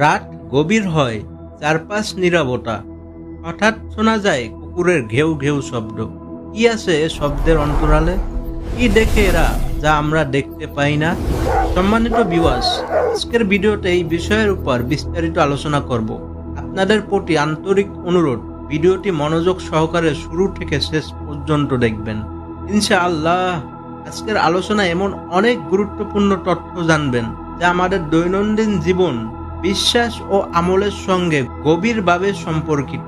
রাত গভীর হয়, চারপাশ নীরবতা। হঠাৎ শোনা যায় কুকুরের ঘেউ ঘেউ শব্দ। কি আছে এ শব্দের অন্তরালে? কি দেখে এরা যা আমরা দেখতে পাই না? সম্মানিত ভিউয়ার্স, আজকের ভিডিওতে এই বিষয়ের উপর বিস্তারিত আলোচনা করব। আপনাদের প্রতি আন্তরিক অনুরোধ, ভিডিওটি মনোযোগ সহকারে শুরু থেকে শেষ পর্যন্ত দেখবেন। ইনশাআল্লাহ আজকের আলোচনায় এমন অনেক গুরুত্বপূর্ণ তথ্য জানবেন যা আমাদের দৈনন্দিন জীবন, বিশ্বাস ও আমলের সঙ্গে গভীরভাবে সম্পর্কিত।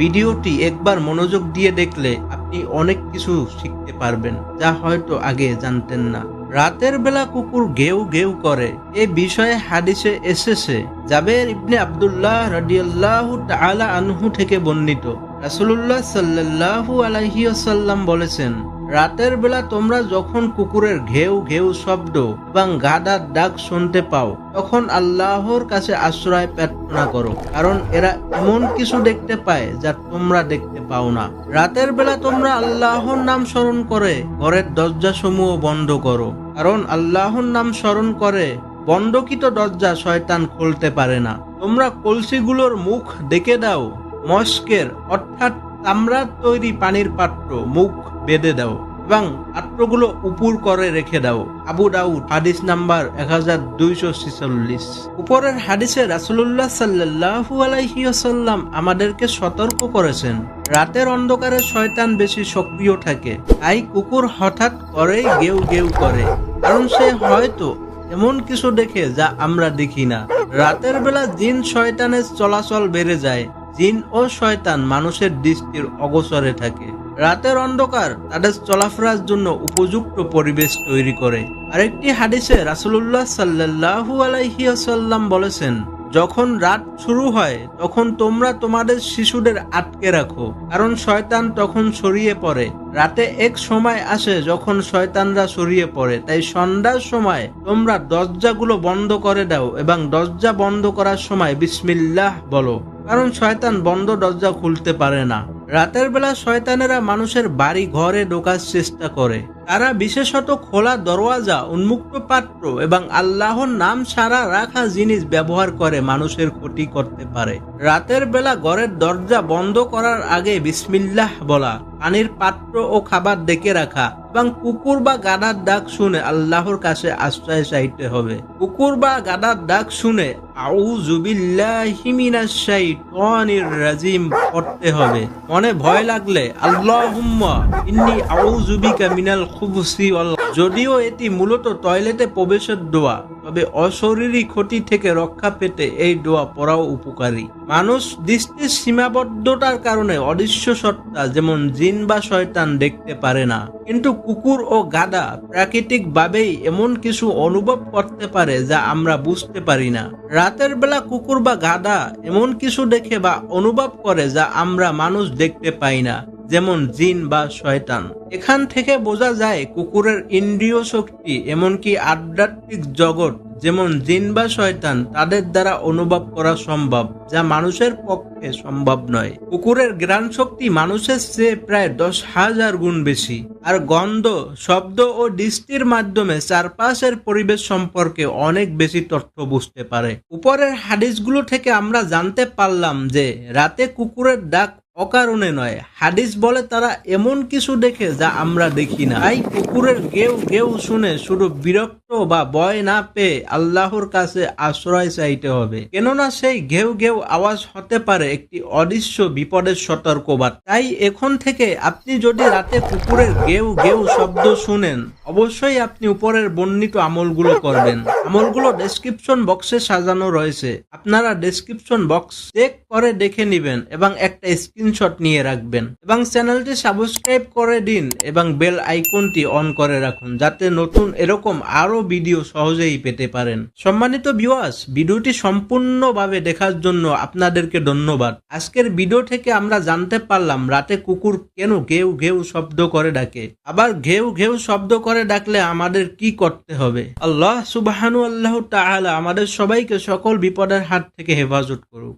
ভিডিওটি একবার মনোযোগ দিয়ে দেখলে আপনি অনেক কিছু শিখতে পারবেন যা হয়তো আগে জানতেন না। রাতের বেলা কুকুর ঘেউ ঘেউ করে, এ বিষয়ে হাদিসে এসেছে। জাবের ইবনে আব্দুল্লাহ রাদিয়াল্লাহু তাআলা আনহু থেকে বর্ণিত, রাসূলুল্লাহ সাল্লাল্লাহু আলাইহি ওয়াসাল্লাম বলেছেন, রাতের বেলা তোমরা যখন কুকুরের ঘেউ ঘেউ শব্দ এবং গাধার ডাক শুনতে পাও, তখন আল্লাহর কাছে আশ্রয় প্রার্থনা করো, কারণ এরা এমন কিছু দেখতে পায় যা তোমরা দেখতে পাও না। রাতের বেলা তোমরা আল্লাহর নাম স্মরণ করে ঘরের দরজাসমূহ বন্ধ করো, কারণ আল্লাহর নাম স্মরণ করে বন্ধকৃত দরজা শয়তান খুলতে পারে না। তোমরা কলসিগুলোর মুখ ডেকে দাও, মস্কের অর্থাৎ তামরার তৈরি পানির পাত্র মুখ বেঁধে দাও এবং পাত্রগুলো উপর করে রেখে দাও। আবু দাউদ হাদিস নাম্বার 1246। উপরের হাদিসে রাসূলুল্লাহ সাল্লাল্লাহু আলাইহি ওয়াসাল্লাম আমাদেরকে সতর্ক করেছেন, রাতের অন্ধকারে শয়তান বেশি সক্রিয় থাকে। তাই কুকুর হঠাৎ করেই গেউ গেউ করে, কারণ সে হয়তো এমন কিছু দেখে যা আমরা দেখি না। রাতের বেলা জিন শয়তানের চলাচল বেড়ে যায়। জিন ও শয়তান মানুষের দৃষ্টির অগোচরে থাকে। রাতের অন্ধকার তাদের চলাফেরার জন্য উপযুক্ত পরিবেশ তৈরি করে। আরেকটি হাদিসে রাসূলুল্লাহ সাল্লাল্লাহু আলাইহি ওয়াসাল্লাম বলেছেন, যখন রাত শুরু হয় তখন তোমরা তোমাদের শিশুদের আটকে রাখো, কারণ শয়তান তখন ছড়িয়ে পড়ে। রাতে এক সময় আসে যখন শয়তানরা ছড়িয়ে পড়ে, তাই সন্ধ্যার সময় তোমরা দরজাগুলো বন্ধ করে দাও এবং দরজা বন্ধ করার সময় বিসমিল্লাহ বলো, কারণ শয়তান বন্ধ দরজা খুলতে পারে না। রাতের বেলা শয়তানেরা মানুষের বাড়ি ঘরে ঢোকার চেষ্টা করে। তারা বিশেষত খোলা দরওয়াজা, উন্মুক্ত পাত্র এবং আল্লাহর নাম ছাড়া রাখা জিনিস ব্যবহার করে মানুষের ক্ষতি করতে পারে। রাতের বেলা ঘরের দরজা বন্ধ করার আগে বিসমিল্লাহ বলা, পানির পাত্র ও খাবার ডেকে রাখা এবং কুকুর বা গাধার ডাক শুনে আল্লাহর কাছে আশ্রয় চাইতে হবে। কুকুর বা গাধার ডাক শুনে আউযু বিল্লাহি মিনাশ শাইতানির রাজিম পড়তে হবে। মনে ভয় লাগলে আল্লাহুম্মা ইন্নী আউযু বিকা মিনাল খুবুসি ওয়াল। যদিও এটি মূলত টয়লেটে প্রবেশের দোয়া, তবে অশরীরী ক্ষতি থেকে রক্ষা পেতে এই দোয়া পড়াও উপকারী। মানুষ দৃষ্টির সীমাবদ্ধতার কারণে অদৃশ্য সত্তা যেমন জিন বা শয়তান দেখতে পারে না, কিন্তু কুকুর ও গাধা প্রাকৃতিকভাবেই এমন কিছু অনুভব করতে পারে যা আমরা বুঝতে পারি না। রাতের বেলা কুকুর বা গাধা এমন কিছু দেখে বা অনুভব করে যা আমরা মানুষ দেখতে পাই না, যেমন জিন বা শয়তান। এখান থেকে বোঝা যায় কুকুরের ইন্দ্রিয় শক্তি, এমনকি আধ্যাত্মিক জগৎ যেমন জিন বা শয়তান, তাদের দ্বারা অনুভব করা সম্ভব, যা মানুষের পক্ষে সম্ভব নয়। কুকুরের ঘ্রাণ শক্তি মানুষের চেয়ে প্রায় 10,000 গুণ বেশি, আর গন্ধ, শব্দ ও দৃষ্টির মাধ্যমে চারপাশের পরিবেশ সম্পর্কে অনেক বেশি তথ্য বুঝতে পারে। উপরের হাদিসগুলো থেকে আমরা জানতে পারলাম যে রাতে কুকুরের ডাক অকারণে নয়। হাদিস বলে তারা এমন কিছু দেখে যা আমরা দেখি না। তাই কুকুরের গেউ গেউ শুনে শুধু বিরক্ত বা ভয় না পেয়ে আল্লাহর কাছে আশ্রয় চাইতে হবে, কেননা সেই ঘেউ ঘেউ আওয়াজ হতে পারে একটি অদৃশ্য বিপদের সতর্কবার্তা। তাই এখন থেকে আপনি যদি রাতে কুকুরের গেউ গেউ শব্দ শুনেন, অবশ্যই আপনি উপরের বর্ণিত আমলগুলো করবেন। আমলগুলো ডেসক্রিপশন বক্সে সাজানো রয়েছে, আপনারা ডেসক্রিপশন বক্স চেক করে দেখে নেবেন এবং একটা স্ক্রিনশট নিয়ে রাখবেন এবং চ্যানেলটি সাবস্ক্রাইব করে দিন এবং বেল আইকনটি অন করে রাখুন, যাতে নতুন এরকম আরো ভিডিও সহজেই পেতে পারেন। সম্মানিত ভিউয়ার্স, ভিডিওটি সম্পূর্ণভাবে দেখার জন্য আপনাদেরকে ধন্যবাদ। আজকের ভিডিও থেকে আমরা জানতে পারলাম রাতে কুকুর কেন ঘেউ ঘেউ শব্দ করে ডাকে, আবার ঘেউ ঘেউ শব্দ করে ডাকলে আমাদের কি করতে হবে। আল্লাহ সুবহানাহু ওয়া তাআলা আমাদের সবাইকে সকল বিপদের হাত থেকে হেফাজত করুক।